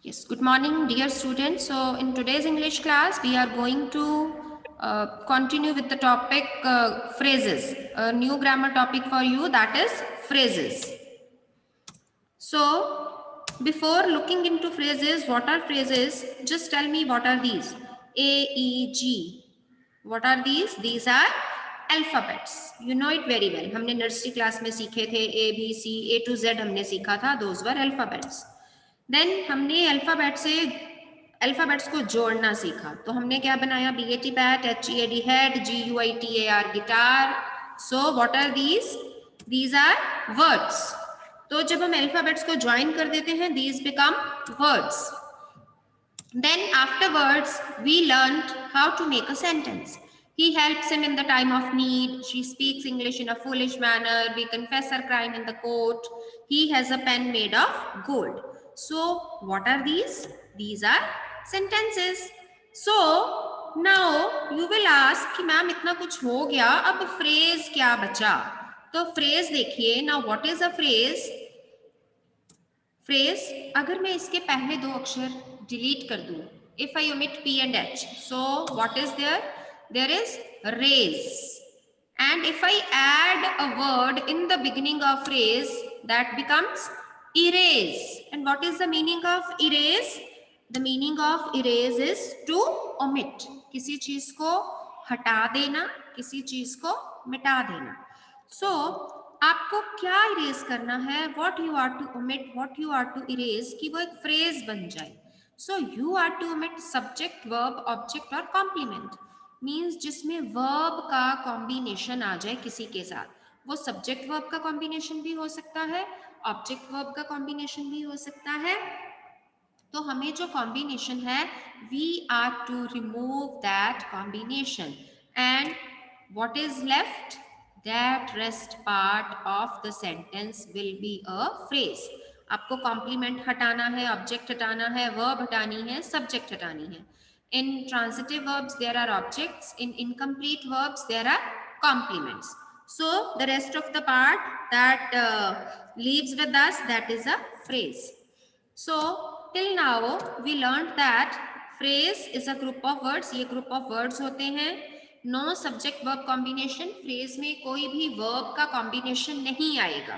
Yes, good morning, dear students. So, in today's English class, we are going to continue with the topic phrases. A new grammar topic for you, that is phrases. So, before looking into phrases, what are phrases? Just tell me what are these? A, E, G. What are these? These are alphabets. You know it very well. हमने nursery class में सीखे थे A, B, C, A to Z हमने सीखा था. Those were alphabets. Then हमने alphabets को जोड़ना सीखा. तो हमने क्या बनाया? BAT bat, HEAD head, GUITAR guitar. So what are these are words. तो जब हम अल्फाबेट्स को ज्वाइन कर देते हैं, these become words. Then afterwards, we learned how to make a sentence. He helps him in the time of need. She speaks English in a foolish manner. We confess her crime in the court. He has a pen made of gold. So, what are these? These are sentences. So, now you will ask कि ma'am इतना कुछ हो गया, अब phrase क्या बचा? तो phrase देखिए. Now, what is a phrase? Phrase, अगर मैं इसके पहले दो अक्षर डिलीट कर दूं, if I omit P and H, so what is there is raze. And if I add a word in the beginning of phrase, that becomes erase. And what is the meaning of erase? The meaning of erase is to omit. किसी चीज को हटा देना, किसी चीज को मिटा देना. So आपको क्या इरेज करना है? What you are to omit, what you are to erase, कि वो एक फ्रेज बन जाए. So you are to omit subject, verb, object और कॉम्प्लीमेंट. मीन्स जिसमें वर्ब का कॉम्बिनेशन आ जाए किसी के साथ. वो सब्जेक्ट वर्ब का कॉम्बिनेशन भी हो सकता है, ऑब्जेक्ट वर्ब का कॉम्बिनेशन भी हो सकता है. तो हमें जो कॉम्बिनेशन है, we are to remove that combination. And what is left? That rest part of the sentence will be a phrase. आपको कॉम्प्लीमेंट हटाना है, ऑब्जेक्ट हटाना है, वर्ब हटानी है, सब्जेक्ट हटानी है. In transitive verbs there are objects, in incomplete verbs there are complements. So the rest of the part that leaves with us, that is a phrase. So till now we learned that phrase is a group of words. ये group of words होते हैं. No subject verb combination. Phrase में कोई भी verb का combination नहीं आएगा,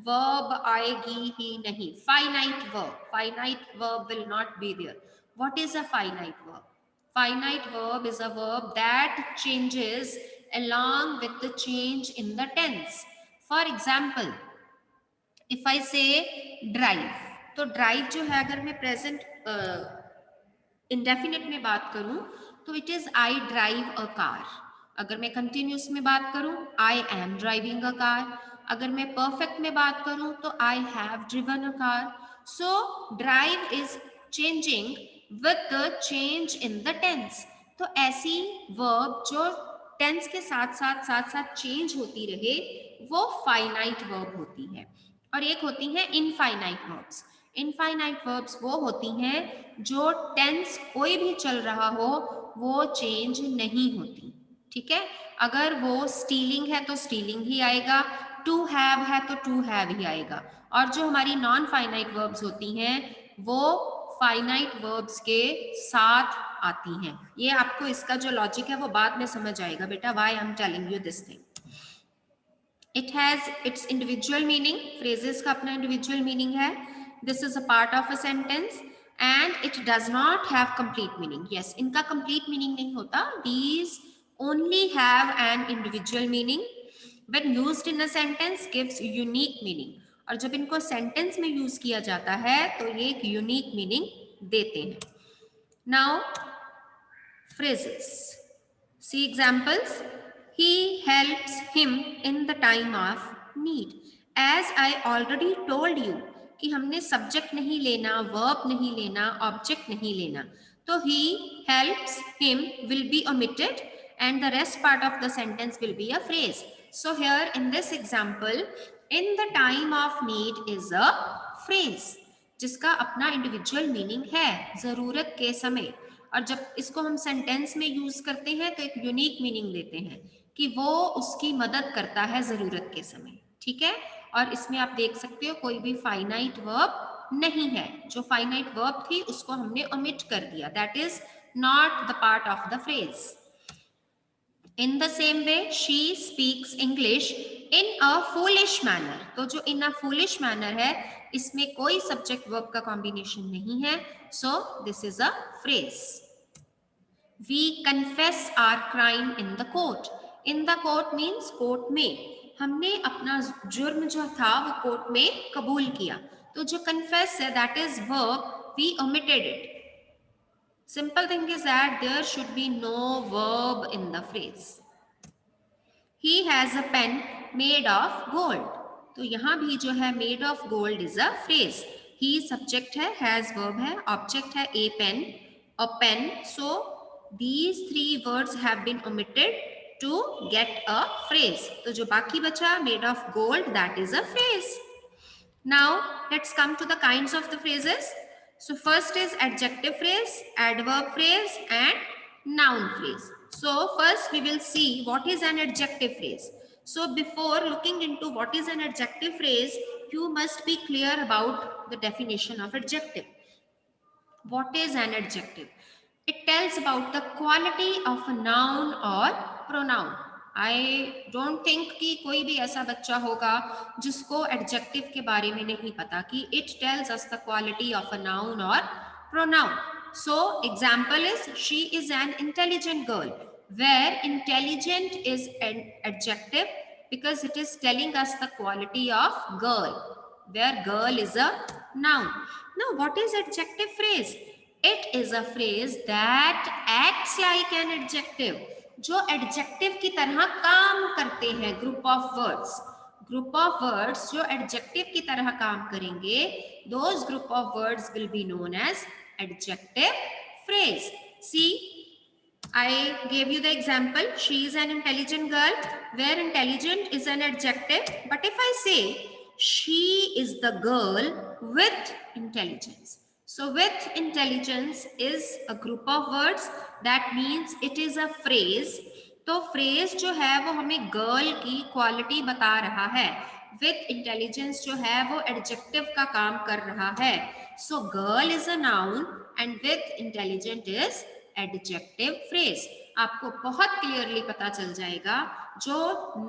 verb आएगी ही नहीं. Finite verb will not be there. What is a finite verb? Finite verb is a verb that changes along with the change in the tense. For example, if I say drive, तो drive जो है, अगर मैं present indefinite में बात करूं तो it is I drive a car. अगर मैं कंटिन्यूस में बात करूं, I am driving a car. अगर मैं परफेक्ट में बात करूं तो I have driven a car. So drive is changing with the change in the tense. तो ऐसी वर्ब जो टेंस के साथ साथ चेंज होती रहे, वो फाइनाइट वर्ब होती है. और एक होती है इनफाइनाइट वर्ब्स. इनफाइनाइट वर्ब्स वो होती हैं जो टेंस कोई भी चल रहा हो, वो चेंज नहीं होती. ठीक है? अगर वो स्टीलिंग है तो स्टीलिंग ही आएगा, टू हैव है तो टू हैव ही आएगा. और जो हमारी नॉन फाइनाइट वर्ब्स होती हैं, वो फाइनाइट वर्ब्स के साथ आती हैं. ये आपको इसका जो लॉजिक है वो बाद में समझ आएगा बेटा, why I am telling you this thing. It has its individual meaning. Phrases का अपना individual meaning है. This is a part of a sentence and it does not have complete meaning. Yes, इनका complete meaning नहीं होता. These only have an individual meaning. When used in a sentence, gives unique meaning. और जब इनको sentence में use किया जाता है तो ये एक unique meaning देते हैं. Now, phrases. See examples. He helps him in the time of need. As I already told you कि हमने subject नहीं लेना, verb नहीं लेना, object नहीं लेना. तो he helps him will be omitted and the rest part of the sentence will be a phrase. So here in this example, in the time of need is a phrase जिसका अपना individual meaning है, जरूरत के समय. और जब इसको हम सेंटेंस में यूज करते हैं तो एक यूनिक मीनिंग देते हैं कि वो उसकी मदद करता है जरूरत के समय. ठीक है? और इसमें आप देख सकते हो कोई भी फाइनाइट वर्ब नहीं है, जो फाइनाइट वर्ब थी उसको हमने ओमिट कर दिया, that is not the part of the phrase. In the same way she speaks English in a foolish manner, तो जो इन अ फूलिश मैनर है इसमें कोई सब्जेक्ट वर्ब का कॉम्बिनेशन नहीं है, so this is a phrase. We confess our crime in the court, in the court means court में, हमने अपना जुर्म जो था वो कोर्ट में कबूल किया, तो जो कन्फेस है that is verb, we omitted it. Simple thing is that there should be no verb in the phrase. He has a pen made of gold. तो यहाँ भी जो है made of gold is a phrase. He subject है, has verb है, object है a pen. So these three words have been omitted to get a phrase. तो जो बाकी बचा made of gold, that is a phrase. Now let's come to the kinds of the phrases. So first is adjective phrase, adverb phrase and noun phrase. So first we will see what is an adjective phrase. So before looking into what is an adjective phrase, you must be clear about the definition of adjective. What is an adjective? It tells about the quality of a noun or pronoun. I don't think कि कोई भी ऐसा बच्चा होगा जिसको adjective के बारे में नहीं पता कि it tells us the quality of a noun or pronoun. So example is she is an intelligent girl, where intelligent is an adjective because it is telling us the quality of girl, where girl is a noun. Now what is adjective phrase? It is a phrase that acts like an adjective, जो adjective की तरह काम करते हैं, group of words. Group of words जो adjective की तरह काम करेंगे, those group of words will be known as adjective phrase. See, I gave you the example, she is an intelligent girl, where intelligent is an adjective, but if I say she is the girl with intelligence, so with intelligence is a group of words, that means it is a phrase. तो phrase जो है वो हमें girl की quality बता रहा है, with intelligence जो है वो adjective का काम कर रहा है. So girl is a noun and with intelligent is adjective phrase. आपको बहुत क्लियरली पता चल जाएगा जो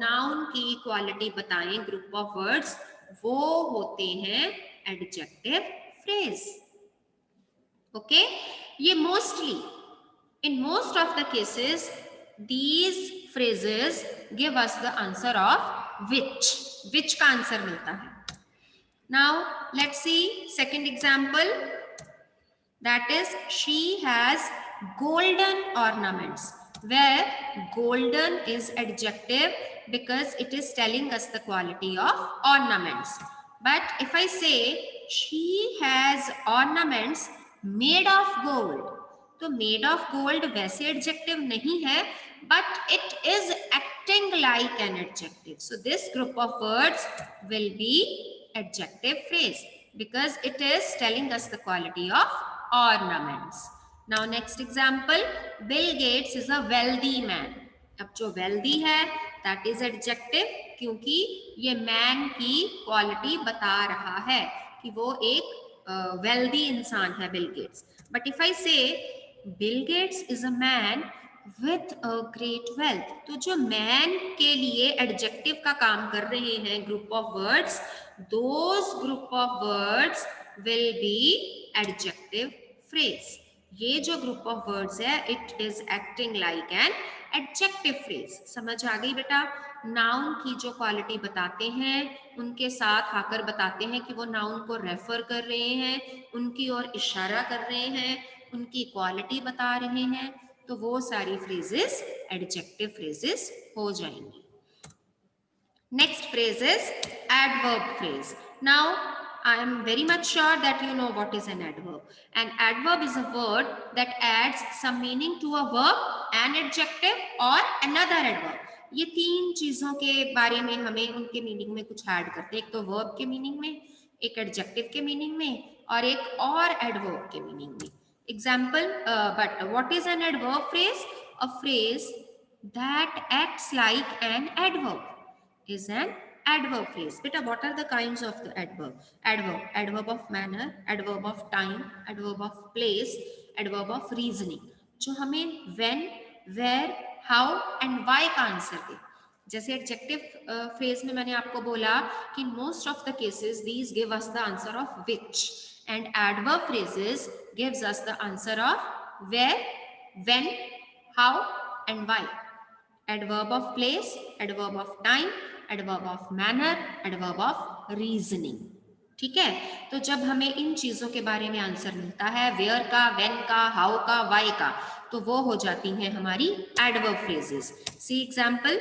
नाउन की क्वालिटी बताएं ग्रुप ऑफ वर्ड्स, वो होते हैं एडजेक्टिव फ्रेज. ओके, ये mostly in most of the cases these phrases give us the answer of which का आंसर मिलता है. Now let's see second example, that is she has golden ornaments, where golden is adjective because it is telling us the quality of ornaments. But if I say she has ornaments made of gold, तो made of gold वैसे adjective नहीं है, but it is acting like an adjective. So this group of words will be adjective phrase because it is telling us the quality of ornaments. Now next example, Bill Gates is a wealthy man. अब जो wealthy है that is adjective क्योंकि ये man की quality बता रहा है कि वो एक wealthy इंसान है Bill Gates. But if I say Bill Gates is a man with a great wealth, तो जो man के लिए adjective का काम कर रहे हैं group of words, those group of words will be adjective phrase. ये जो group of words है it is acting like an adjective phrase. समझ आ गई बेटा? नाउन की जो क्वालिटी बताते हैं उनके साथ आकर बताते हैं कि वो नाउन को रेफर कर रहे हैं, उनकी ओर इशारा कर रहे हैं, उनकी क्वालिटी बता रहे हैं, तो वो सारी फ्रेजेस एडजेक्टिव फ्रेजेस हो जाएंगी. Next phrase is adverb phrase. Now I am very much sure that you know what is an adverb. An adverb is a word that adds some meaning to a verb, an adjective or another adverb. ये तीन चीजों के बारे में हमें उनके meaning में कुछ ऐड करते हैं, एक तो वर्ब के मीनिंग में, एक एडजेक्टिव के मीनिंग में और एक और एडवर्ब के मीनिंग में. Example, but what is an adverb phrase? A phrase that acts like an adverb is an Adverb phrase. Beta, what are the kinds of the adverb? Adverb of manner, adverb of time, adverb of place, adverb of reasoning. जो हमें when, where, how and why का answer दे. जैसे adjective phrase में मैंने आपको बोला कि most of the cases these give us the answer of which, and adverb phrases gives us the answer of where, when, how and why. Adverb of place, adverb of time, adverb of manner, adverb of reasoning. ठीक है, तो जब हमें इन चीजों के बारे में answer मिलता है, वेयर का, वेन का, हाउ का, वाई का, तो वो हो जाती हैं हमारी adverb phrases. See example,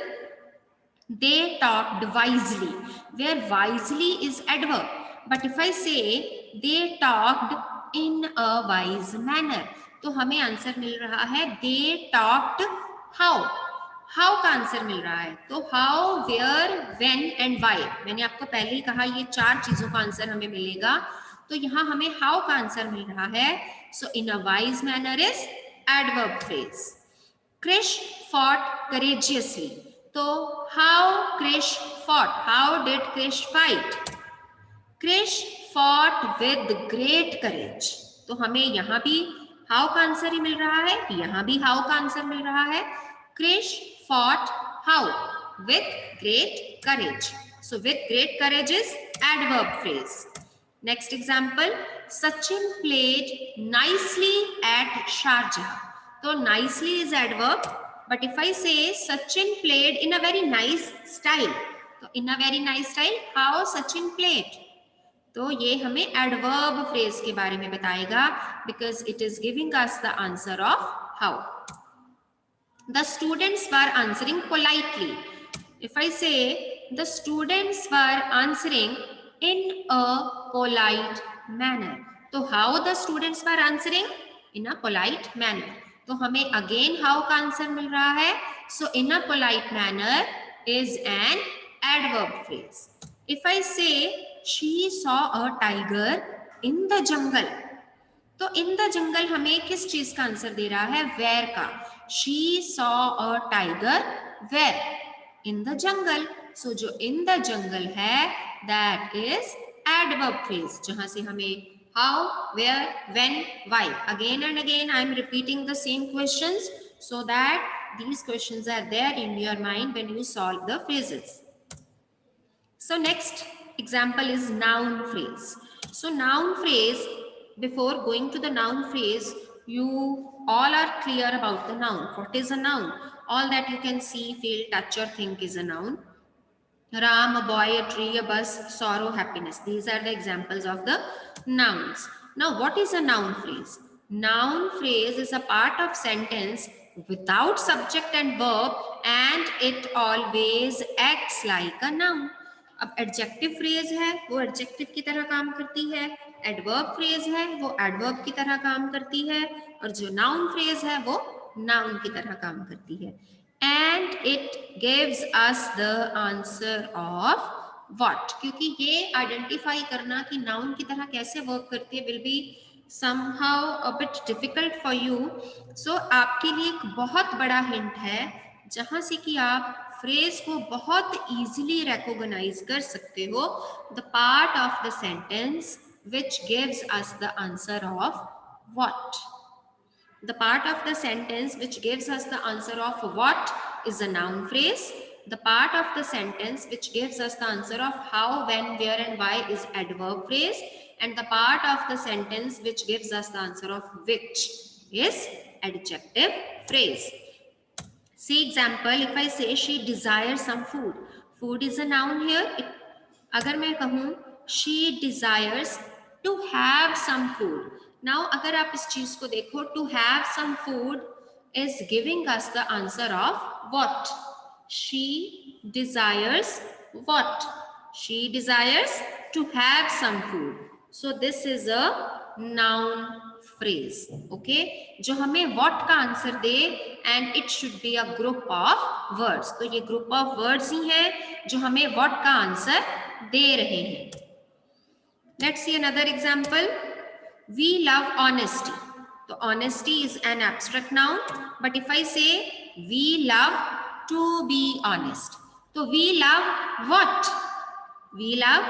they talked wisely, where wisely is adverb, but if I say they talked in a wise manner, तो हमें आंसर मिल रहा है they talked how. हाउ का आंसर मिल रहा है, तो how, where, when and why. मैंने आपको पहले ही कहा ये 4 चीजों का आंसर हमें मिलेगा, तो यहाँ हमें हाउ का आंसर मिल रहा है. So in a wise manner is adverb phrase. Krish fought courageously, तो how Krish fought, how did Krish fight? Krish fought with great courage, तो हमें यहाँ भी how का आंसर ही मिल रहा है, यहाँ भी how का आंसर मिल रहा है. Krish fought how? With great courage. So with great courage is adverb phrase. Next example, Sachin played nicely at Sharjah. So nicely is adverb, but if I say Sachin played in a very nice style, so in a very nice style, how Sachin played? तो ये हमें adverb phrase के बारे में बताएगा, because it is giving us the answer of how. The students were answering politely. If I say the students were answering in a polite manner, तो how the students were answering? In a polite manner. तो हमें again how का answer मिल रहा है. So in a polite manner is an adverb phrase. If I say she saw a tiger in the jungle, तो इन the जंगल हमें किस चीज का आंसर दे रहा है? वेयर का. She saw a tiger where? In the jungle. So जो in the जंगल है दैट इज एडवर्ब फ्रेज, जहां से हमें how, where, when, why. Again and again I am repeating the same questions so that these questions are there in your mind when you solve the phrases. So next example is noun phrase. So noun phrase, before going to the noun phrase, you all are clear about the noun. What is a noun? All that you can see, feel, touch or think is a noun. Ram, a boy, a tree, a bus, sorrow, happiness. These are the examples of the nouns. Now what is a noun phrase? Noun phrase is a part of sentence without subject and verb, and it always acts like a noun. अब adjective phrase है वो adjective की तरह काम करती है, adverb phrase है वो एडवर्ब की तरह काम करती है, और जो नाउन फ्रेज है वो नाउन की तरह काम करती है. And it gives us the answer of what. क्योंकि ये आइडेंटिफाई करना कि नाउन की तरह कैसे वर्क करती है will be somehow a bit difficult for you. So आपके लिए एक बहुत बड़ा हिंट है जहां से कि आप फ्रेज को बहुत इजीली रिकॉग्नाइज कर सकते हो. The part of the sentence which gives us the answer of what. The part of the sentence which gives us the answer of what is a noun phrase. The part of the sentence which gives us the answer of how, when, where and why is adverb phrase. And the part of the sentence which gives us the answer of which is adjective phrase. See example, if I say she desires some food. Food is a noun here. अगर मैं कहूँ she desires to have some food. Now अगर आप इस चीज को देखो, to have some food is giving us the answer of what. She desires what? She desires to have some food. So this is a noun phrase. Okay, जो हमें what का answer they, and it should be a group of words. तो ये group of words ही है जो हमें what का answer दे रहे हैं. Let's see another example. We love honesty. तो honesty is an abstract noun, but if I say we love to be honest, तो we love what? We love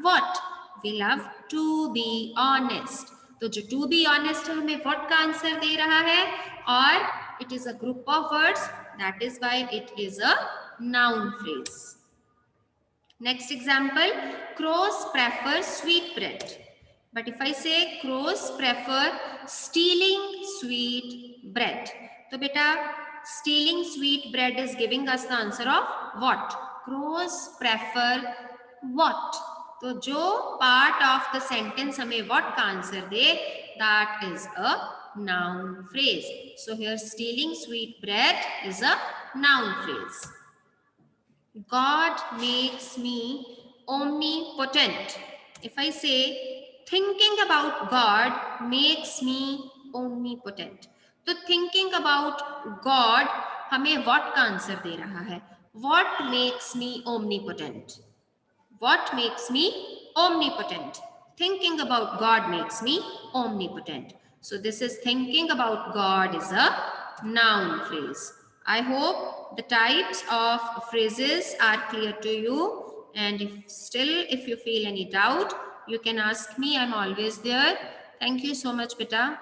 what? We love to be honest. तो जो to be honest है हमें what का answer दे रहा है, और it is a group of words, that is why it is a noun phrase. Next example, crows prefer sweet bread. But if I say crows prefer stealing sweet bread, तो बेटा stealing sweet bread is giving us the answer of what? Crows prefer what? तो जो part of the sentence हमें what का answer they, that is a noun phrase. So here stealing sweet bread is a noun phrase. God makes me omnipotent. If I say thinking about God makes me omnipotent, तो thinking about God हमें what का answer दे रहा है? What makes me omnipotent? What makes me omnipotent? Thinking about God makes me omnipotent. So this is thinking about God is a noun phrase. I hope the types of phrases are clear to you, and if you feel any doubt, you can ask me. I'm always there. Thank you so much, beta.